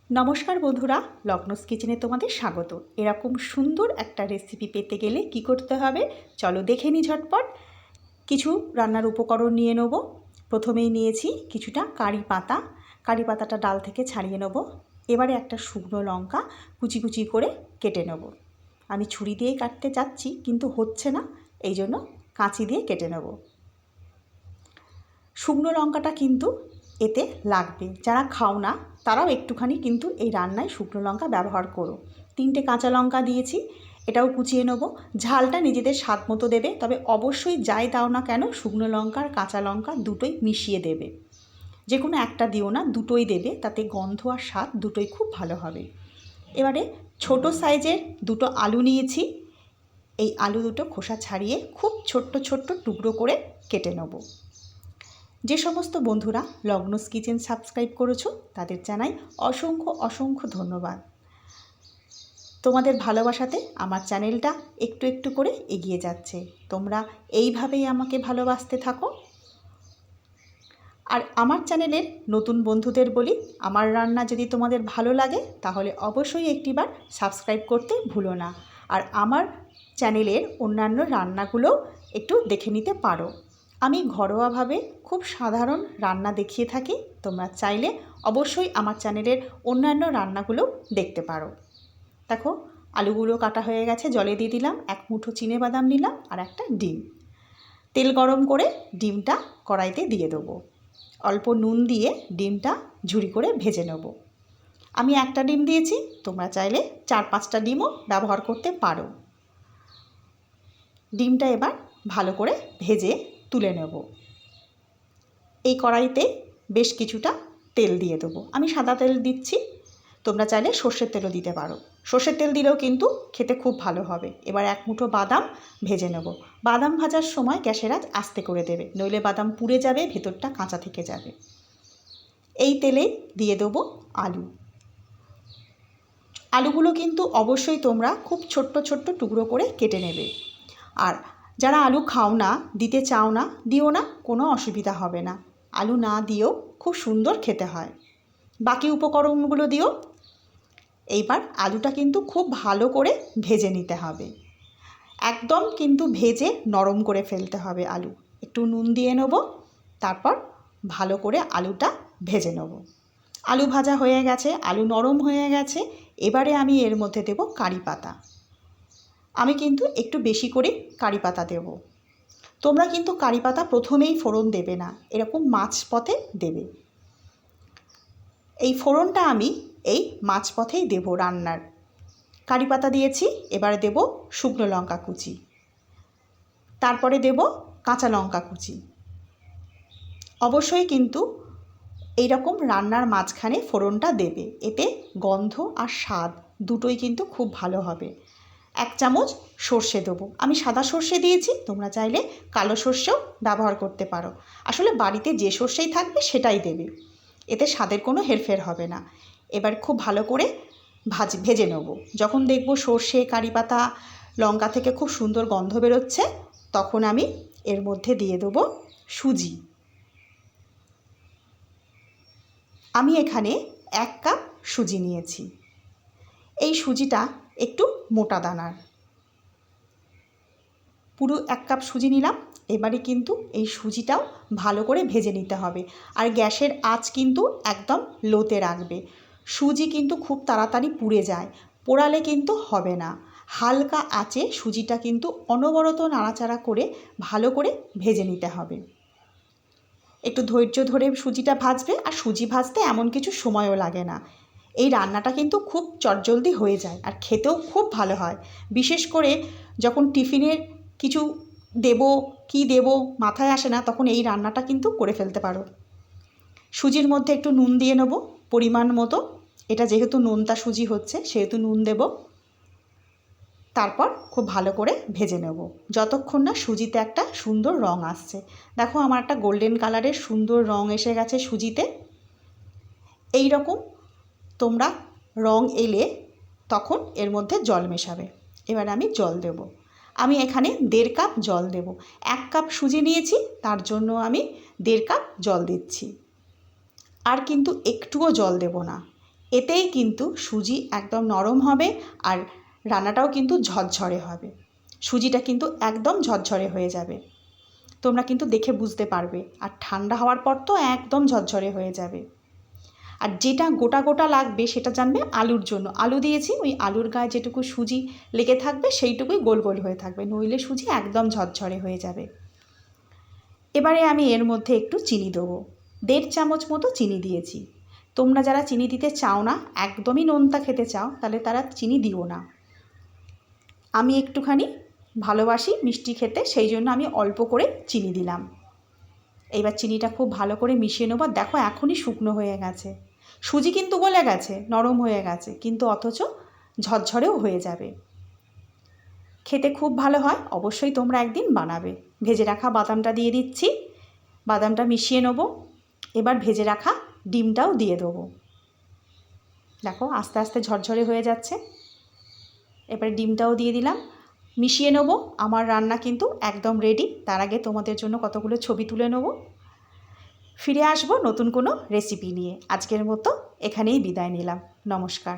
নমস্কার বন্ধুরা, লগ্নস কিচেনে তোমাদের স্বাগত। এরকম সুন্দর একটা রেসিপি পেতে গেলে কি করতে হবে চলো দেখে নিই ঝটপট। কিছু রান্নার উপকরণ নিয়ে নেব। প্রথমেই নিয়েছি কিছুটা কারি পাতা। কারি পাতাটা ডাল থেকে ছাড়িয়ে নেব। এবারে একটা শুকনো লঙ্কা কুচি কুচি করে কেটে নেব। আমি ছুরি দিয়েই কাটতে যাচ্ছি কিন্তু হচ্ছে না, এই জন্য কাঁচি দিয়ে কেটে নেব। শুকনো লঙ্কাটা কিন্তু এতে লাগবে, যারা খাও না তারাও একটুখানি কিন্তু এই রান্নায় শুকনো লঙ্কা ব্যবহার করো। 3টে কাঁচা লঙ্কা দিয়েছি, এটাও কুচিয়ে নেব। ঝালটা নিজেদের স্বাদ মতো দেবে, তবে অবশ্যই যাই দাও না কেন শুকনো লঙ্কা আর কাঁচা লঙ্কা দুটোই মিশিয়ে দেবে। যে কোনো একটা দিও না, দুটোই দেবে, তাতে গন্ধ আর স্বাদ দুটোই খুব ভালো হবে। এবারে ছোট সাইজের দুটো আলু নিয়েছি। এই আলু দুটো খোসা ছাড়িয়ে খুব ছোট্ট ছোট্ট টুকরো করে কেটে নেব। যে সমস্ত বন্ধুরা লগ্নস কিচেন সাবস্ক্রাইব করেছো তাদের জানাই অসংখ্য অসংখ্য ধন্যবাদ। তোমাদের ভালোবাসাতে আমার চ্যানেলটা একটু একটু করে এগিয়ে যাচ্ছে। তোমরা এইভাবেই আমাকে ভালোবাসতে থাকো। আর আমার চ্যানেলের নতুন বন্ধুদের বলি, আমার রান্না যদি তোমাদের ভালো লাগে তাহলে অবশ্যই একটিবার সাবস্ক্রাইব করতে ভুলো না। আর আমার চ্যানেলের অন্যান্য রান্নাগুলোও একটু দেখে নিতে পারো। আমি ঘরোয়াভাবে খুব সাধারণ রান্না দেখিয়ে থাকি, তোমরা চাইলে অবশ্যই আমার চ্যানেলের অন্যান্য রান্নাগুলো দেখতে পারো। দেখো আলুগুলো কাটা হয়ে গেছে, জলে দিয়ে দিলাম। 1 মুঠো চিনেবাদাম নিলাম আর একটা ডিম। তেল গরম করে ডিমটা কড়াইতে দিয়ে দেবো। অল্প নুন দিয়ে ডিমটা ঝুরি করে ভেজে নেব। আমি একটা ডিম দিয়েছি, তোমরা চাইলে 4-5টা ডিমও ব্যবহার করতে পারো। ডিমটা এবার ভালো করে ভেজে তুলে নেব। এই কড়াইতে বেশ কিছুটা তেল দিয়ে দেবো। আমি সাদা তেল দিচ্ছি, তোমরা চাইলে সর্ষের তেলও দিতে পারো। সর্ষের তেল দিলেও কিন্তু খেতে খুব ভালো হবে। এবার 1 মুঠো বাদাম ভেজে নেব। বাদাম ভাজার সময় গ্যাসের আঁচ আস্তে করে দেবে, নইলে বাদাম পুড়ে যাবে, ভেতরটা কাঁচা থেকে যাবে। এই তেলেই দিয়ে দেবো আলু। আলুগুলো কিন্তু অবশ্যই তোমরা খুব ছোট্ট ছোট্ট টুকরো করে কেটে নেবে। আর যারা আলু খাও না, দিতে চাও না, দিও না, কোনো অসুবিধা হবে না। আলু না দিয়েও খুব সুন্দর খেতে হয়। বাকি উপকরণগুলো দিও। এইবার আলুটা কিন্তু খুব ভালো করে ভেজে নিতে হবে, একদম কিন্তু ভেজে নরম করে ফেলতে হবে আলু। একটু নুন দিয়ে নেব, তারপর ভালো করে আলুটা ভেজে নেব। আলু ভাজা হয়ে গেছে, আলু নরম হয়ে গেছে। এবারে আমি এর মধ্যে দেব কারি পাতা। আমি কিন্তু একটু বেশি করে কারি পাতা দেব। তোমরা কিন্তু কারি পাতা প্রথমেই ফোড়ন দেবে না, এরকম মাঝপথে দেবে। এই ফোড়নটা আমি এই মাঝপথেই দেব রান্নার। কারি পাতা দিয়েছি, এবারে দেব শুকনো লঙ্কা কুচি, তারপরে দেব কাঁচা লঙ্কা কুচি। অবশ্যই কিন্তু এইরকম রান্নার মাঝখানে ফোড়নটা দেবে, এতে গন্ধ আর স্বাদ দুটোই কিন্তু খুব ভালো হবে। 1 চামচ সর্ষে দেবো, আমি সাদা সর্ষে দিয়েছি, তোমরা চাইলে কালো সর্ষেও ব্যবহার করতে পারো। আসলে বাড়িতে যে সর্ষেই থাকবে সেটাই দেবে, এতে স্বাদের কোনো হেরফের হবে না। এবার খুব ভালো করে ভেজে নেব। যখন দেখব সর্ষে কারি পাতা লঙ্কা থেকে খুব সুন্দর গন্ধ বেরোচ্ছে, তখন আমি এর মধ্যে দিয়ে দেবো সুজি। আমি এখানে 1 কাপ সুজি নিয়েছি। এই সুজিটা একটু মোটা দানার। পুরো 1 কাপ সুজি নিলাম। এবারে কিন্তু এই সুজিটাও ভালো করে ভেজে নিতে হবে। আর গ্যাসের আঁচ কিন্তু একদম লোতে রাখবে। সুজি কিন্তু খুব তাড়াতাড়ি পুড়ে যায়, পোড়ালে কিন্তু হবে না। হালকা আঁচে সুজিটা কিন্তু অনবরত নাড়াচাড়া করে ভালো করে ভেজে নিতে হবে। একটু ধৈর্য ধরে সুজিটা ভাজবে। আর সুজি ভাজতে এমন কিছু সময়ও লাগে না। এই রান্নাটা কিন্তু খুব চটজলদি হয়ে যায় আর খেতেও খুব ভালো হয়। বিশেষ করে যখন টিফিনের কিছু দেব কি দেব মাথায় আসে না, তখন এই রান্নাটা কিন্তু করে ফেলতে পারো। সুজির মধ্যে একটু নুন দিয়ে নেব পরিমাণ মতো। এটা যেহেতু নোনতা সুজি হচ্ছে সেহেতু নুন দেব। তারপর খুব ভালো করে ভেজে নেব যতক্ষণ না সুজিতে একটা সুন্দর রং আসছে। দেখো আমার একটা গোল্ডেন কালারের সুন্দর রং এসে গেছে সুজিতে। এই রকম তোমরা রং এলে তখন এর মধ্যে জল মেশাবে। এবার আমি জল দেব। আমি এখানে 1.5 কাপ জল দেব। 1 কাপ সুজি নিয়েছি, তার জন্য আমি 1.5 কাপ জল দিচ্ছি। আর কিন্তু একটুও জল দেব না। এতেই কিন্তু সুজি একদম নরম হবে আর রান্নাটাও কিন্তু ঝরঝরে হবে। সুজিটা কিন্তু একদম ঝরঝরে হয়ে যাবে, তোমরা কিন্তু দেখে বুঝতে পারবে। আর ঠান্ডা হওয়ার পর তো একদম ঝরঝরে হয়ে যাবে। আর যেটা গোটা গোটা লাগবে সেটা জানবে আলুর জন্য, আলু দিয়েছি, ওই আলুর গায়ে যেটুকু সুজি লেগে থাকবে সেইটুকুই গোল গোল হয়ে থাকবে, নইলে সুজি একদম ঝরঝরে হয়ে যাবে। এবারে আমি এর মধ্যে একটু চিনি দেবো, 1.5 চামচ মতো চিনি দিয়েছি। তোমরা যারা চিনি দিতে চাও না, একদমই নোনতা খেতে চাও, তাহলে তারা চিনি দিও না। আমি একটুখানি ভালোবাসি মিষ্টি খেতে, সেই জন্য আমি অল্প করে চিনি দিলাম। এইবার চিনিটা খুব ভালো করে মিশিয়ে নেবো। দেখো এখনই শুকনো হয়ে গেছে, সুজি কিন্তু গলে গেছে, নরম হয়ে গেছে, কিন্তু অথচ ঝরঝরেও হয়ে যাবে। খেতে খুব ভালো হয়, অবশ্যই তোমরা একদিন বানাবে। ভেজে রাখা বাদামটা দিয়ে দিচ্ছি, বাদামটা মিশিয়ে নেব। এবার ভেজে রাখা ডিমটাও দিয়ে দেবো। দেখো আস্তে আস্তে ঝরঝরে হয়ে যাচ্ছে। এবার ডিমটাও দিয়ে দিলাম, মিশিয়ে নেব। আমার রান্না কিন্তু একদম রেডি। তার আগে তোমাদের জন্য কতগুলো ছবি তুলে নেব। ফিরে আসবো নতুন কোনো রেসিপি নিয়ে। আজকের মতো এখানেই বিদায় নিলাম। নমস্কার।